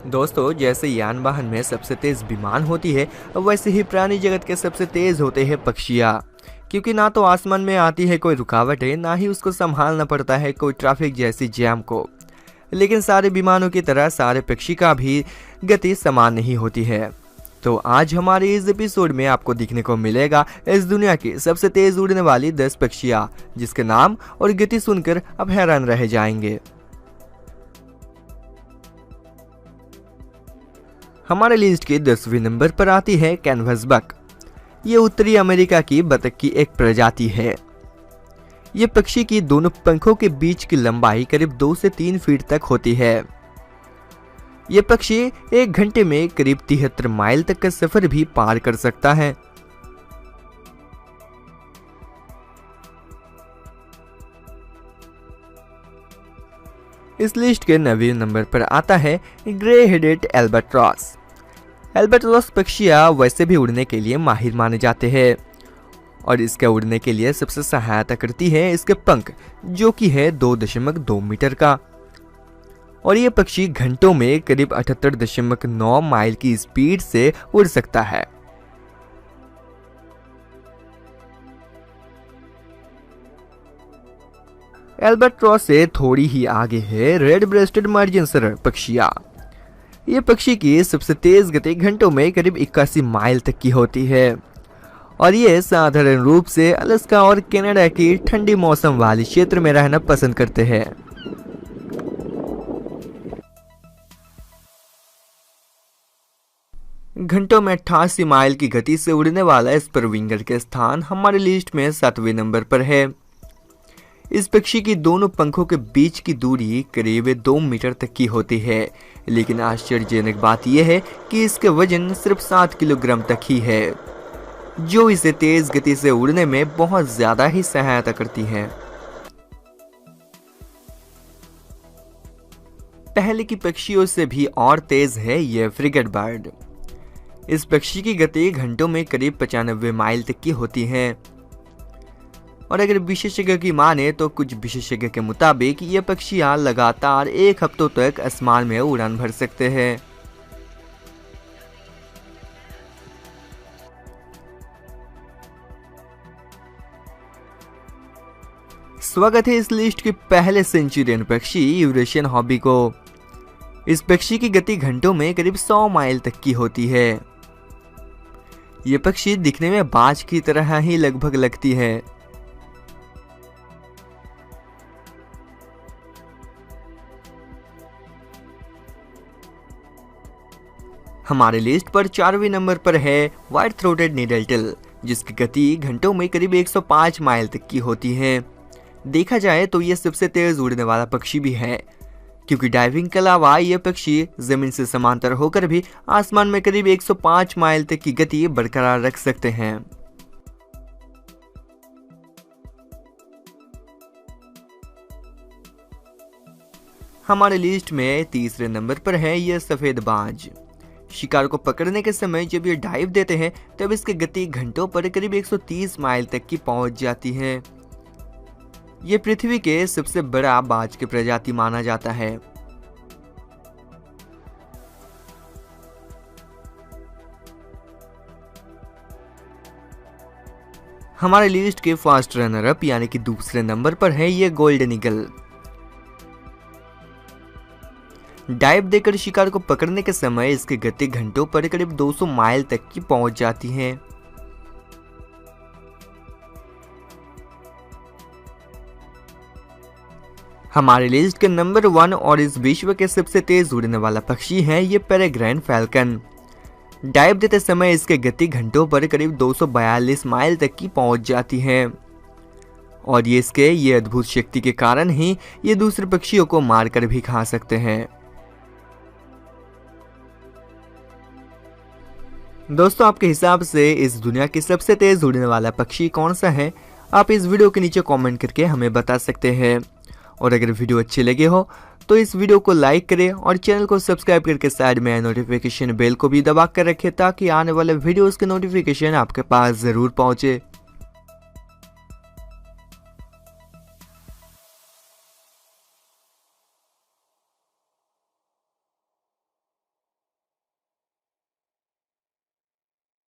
दोस्तों, जैसे यान वाहन में सबसे तेज विमान होती है, वैसे ही प्राणी जगत के सबसे तेज होते हैं पक्षियाँ। क्योंकि ना तो आसमान में आती है कोई रुकावट है, ना ही उसको संभालना पड़ता है कोई ट्रैफिक जैसी जैम को। लेकिन सारे विमानों की तरह सारे पक्षी का भी गति समान नहीं होती है। तो आज हमारे इस एपिसोड में आपको देखने को मिलेगा इस दुनिया की सबसे तेज उड़ने वाली 10 पक्षियाँ, जिसके नाम और गति सुनकर आप हैरान रह जाएंगे। हमारे लिस्ट के 10वें नंबर पर आती है कैनवस बक। ये उत्तरी अमेरिका की बतख की एक प्रजाति है। ये पक्षी की दोनों पंखों के बीच की लंबाई करीब 2 से 3 फीट तक होती है। ये पक्षी 1 घंटे में करीब 73 माइल तक का सफर भी पार कर सकता है। इस लिस्ट के 9वें नंबर पर आता है ग्रे हेडेड एल्बाट्रॉस। एल्बाट्रॉस पक्षियाँ वैसे भी उड़ने के लिए माहिर माने जाते हैं और इसके उड़ने के लिए सबसे सहायता करती है इसके पंख, जो कि है 2.2 मीटर का। और ये पक्षी घंटों में करीब 78.9 माइल की स्पीड से उड़ सकता है। एल्बाट्रॉस से थोड़ी ही आगे है रेड ब्रेस्टेड मर्जेंसर पक्षियाँ। ये पक्षी की सबसे तेज गति घंटों में करीब 81 माइल तक की होती है और ये साधारण रूप से अलास्का और कनाडा की ठंडी मौसम वाले क्षेत्र में रहना पसंद करते हैं। घंटों में 88 माइल की गति से उड़ने वाला स्परविंगर के स्थान हमारे लिस्ट में 7वें नंबर पर है। इस पक्षी की दोनों पंखों के बीच की दूरी करीब 2 मीटर तक की होती है, लेकिन आश्चर्यजनक बात यह है कि इसके वजन सिर्फ 7 किलोग्राम तक ही है, जो इसे तेज गति से उड़ने में बहुत ज्यादा ही सहायता करती है। पहले की पक्षियों से भी और तेज है यह फ्रिगेट बर्ड। इस पक्षी की गति घंटों में करीब 95 माइल तक की होती है और अगर विशेषज्ञ की माने तो कुछ विशेषज्ञ के मुताबिक ये पक्षियां लगातार 1 हफ्तों तक आसमान में उड़ान भर सकते हैं। स्वागत है इस लिस्ट के पहले सेंचुरियन पक्षी यूरेशियन हॉबी को। इस पक्षी की गति घंटों में करीब 100 माइल तक की होती है। ये पक्षी दिखने में बाज की तरह ही लगभग लगती है। हमारे लिस्ट पर 4वें नंबर पर है व्हाइट थ्रोटेड नीडलटेल, जिसकी गति घंटों में करीब 105 माइल तक की होती है। देखा जाए तो यह सबसे तेज उड़ने वाला पक्षी भी है, क्योंकि डाइविंग के अलावा यह पक्षी जमीन से समांतर होकर भी आसमान में करीब 105 माइल तक की गति बरकरार रख सकते हैं। हमारे लिस्ट में 3रे नंबर पर है यह सफेद बाज। शिकार को पकड़ने के समय जब ये डाइव देते हैं तब इसकी गति घंटों पर करीब 130 माइल तक की पहुंच जाती है। ये पृथ्वी के सबसे बड़ा बाज की प्रजाति माना जाता है। हमारे लिस्ट के फर्स्ट रनर अप यानी कि दूसरे नंबर पर है ये गोल्डन ईगल। डाइव देकर शिकार को पकड़ने के समय इसकी गति घंटों पर करीब 200 माइल तक की पहुंच जाती है। हमारे लिस्ट के नंबर 1 और इस विश्व के सबसे तेज उड़ने वाला पक्षी है ये पेरेग्राइन फैल्कन। डाइव देते समय इसके गति घंटों पर करीब 242 माइल तक की पहुंच जाती है और ये अद्भुत शक्ति के कारण ही ये दूसरे पक्षियों को मारकर भी खा सकते हैं। दोस्तों, आपके हिसाब से इस दुनिया की सबसे तेज उड़ने वाला पक्षी कौन सा है? आप इस वीडियो के नीचे कमेंट करके हमें बता सकते हैं। और अगर वीडियो अच्छी लगे हो तो इस वीडियो को लाइक करें और चैनल को सब्सक्राइब करके साइड में नोटिफिकेशन बेल को भी दबा कर रखें, ताकि आने वाले वीडियोस के नोटिफिकेशन आपके पास जरूर पहुंचे।